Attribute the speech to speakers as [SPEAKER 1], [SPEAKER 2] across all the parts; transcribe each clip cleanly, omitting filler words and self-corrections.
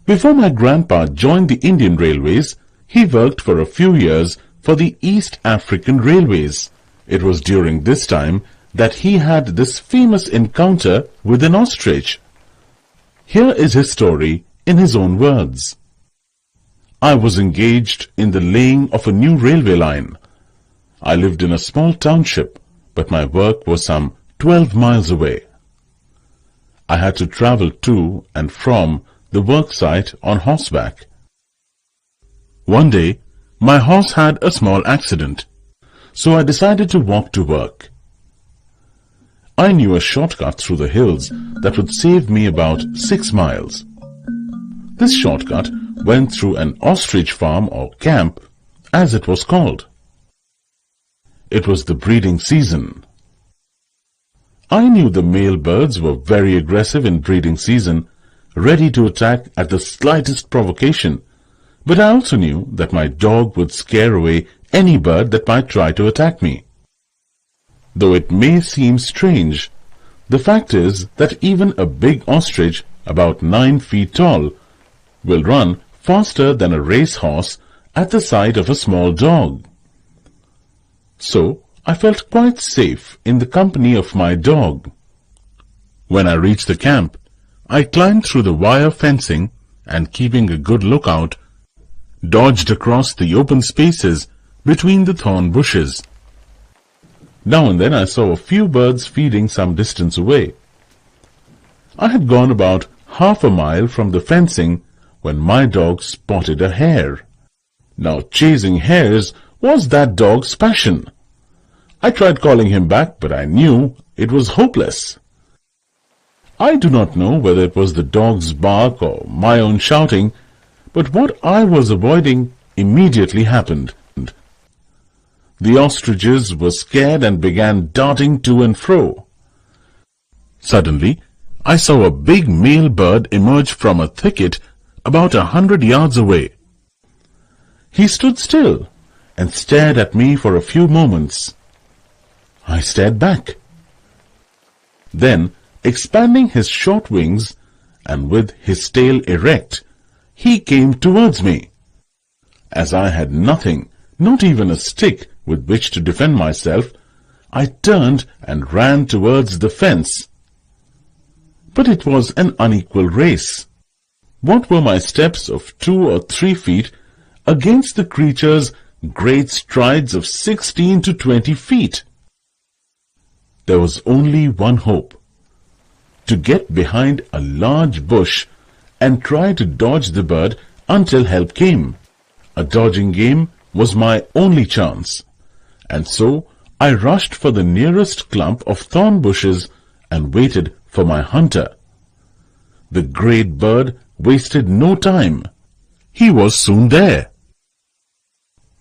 [SPEAKER 1] Before my grandpa joined the Indian Railways, he worked for a few years for the East African Railways. It was during this time that he had this famous encounter with an ostrich. Here is his story in his own words. I was engaged in the laying of a new railway line. I lived in a small township, but my work was some 12 miles away. I had to travel to and from the work site on horseback. One day, my horse had a small accident, so I decided to walk to work. I knew a shortcut through the hills that would save me about 6 miles. This shortcut went through an ostrich farm or camp, as it was called. It was the breeding season. I knew the male birds were very aggressive in breeding season, ready to attack at the slightest provocation, but I also knew that my dog would scare away any bird that might try to attack me. Though it may seem strange, the fact is that even a big ostrich, about 9 feet tall, will run faster than a racehorse at the sight of a small dog. So I felt quite safe in the company of my dog. When I reached the camp, I climbed through the wire fencing and, keeping a good lookout, dodged across the open spaces between the thorn bushes. Now and then I saw a few birds feeding some distance away. I had gone about half a mile from the fencing when my dog spotted a hare. Now chasing hares was that dog's passion. I tried calling him back, but I knew it was hopeless. I do not know whether it was the dog's bark or my own shouting, but what I was avoiding immediately happened. The ostriches were scared and began darting to and fro. Suddenly, I saw a big male bird emerge from a thicket about 100 yards away. He stood still and stared at me for a few moments. I stared back. Then, expanding his short wings and with his tail erect, he came towards me. As I had nothing, not even a stick, with which to defend myself, I turned and ran towards the fence. But it was an unequal race. What were my steps of 2 or 3 feet against the creature's great strides of 16 to 20 feet? There was only one hope: to get behind a large bush and try to dodge the bird until help came. A dodging game was my only chance, and so I rushed for the nearest clump of thorn bushes and waited for my hunter. The great bird wasted no time. He was soon there.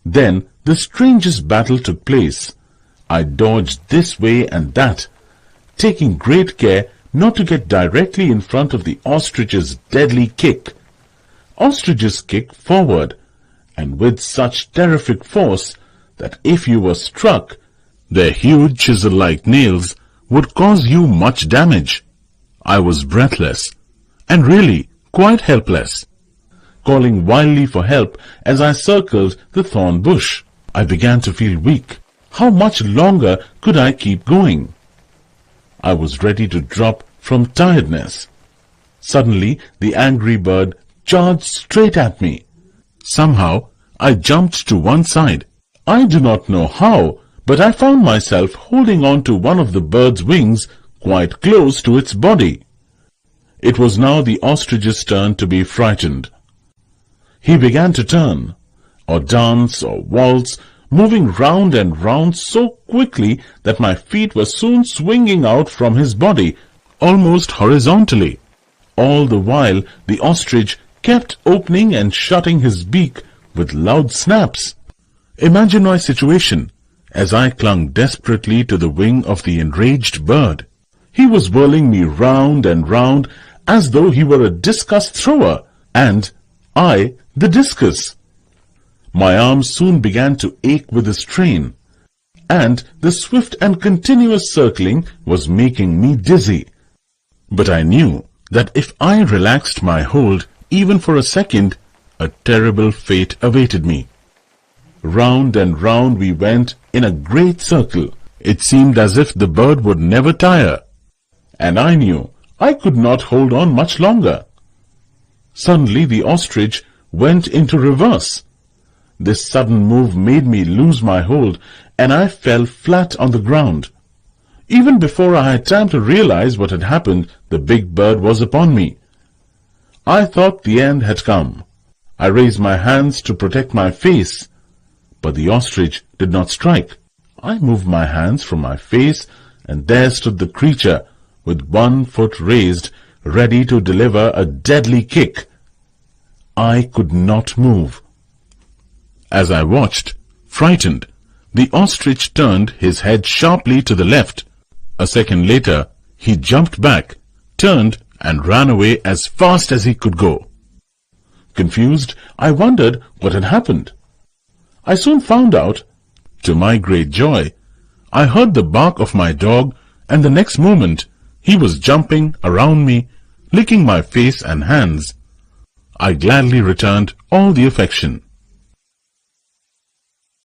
[SPEAKER 1] Then the strangest battle took place. I dodged this way and that, taking great care not to get directly in front of the ostrich's deadly kick. Ostriches kick forward, and with such terrific force that if you were struck, their huge chisel-like nails would cause you much damage. I was breathless, and really quite helpless. Calling wildly for help as I circled the thorn bush, I began to feel weak. How much longer could I keep going? I was ready to drop from tiredness. Suddenly, the angry bird charged straight at me. Somehow, I jumped to one side. I do not know how, but I found myself holding on to one of the bird's wings quite close to its body. It was now the ostrich's turn to be frightened. He began to turn, or dance, or waltz, moving round and round so quickly that my feet were soon swinging out from his body, almost horizontally. All the while the ostrich kept opening and shutting his beak with loud snaps. Imagine my situation as I clung desperately to the wing of the enraged bird. He was whirling me round and round as though he were a discus thrower, and I the discus. My arms soon began to ache with the strain, and the swift and continuous circling was making me dizzy. But I knew that if I relaxed my hold even for a second, a terrible fate awaited me. Round and round we went in a great circle. It seemed as if the bird would never tire, and I knew I could not hold on much longer. Suddenly the ostrich went into reverse. This sudden move made me lose my hold, and I fell flat on the ground. Even before I had time to realize what had happened, the big bird was upon me. I thought the end had come. I raised my hands to protect my face, but the ostrich did not strike. I moved my hands from my face, and there stood the creature, with one foot raised, ready to deliver a deadly kick. I could not move. As I watched, frightened, the ostrich turned his head sharply to the left. A second later, he jumped back, turned, and ran away as fast as he could go. Confused, I wondered what had happened. I soon found out. To my great joy, I heard the bark of my dog, and the next moment he was jumping around me, licking my face and hands. I gladly returned all the affection.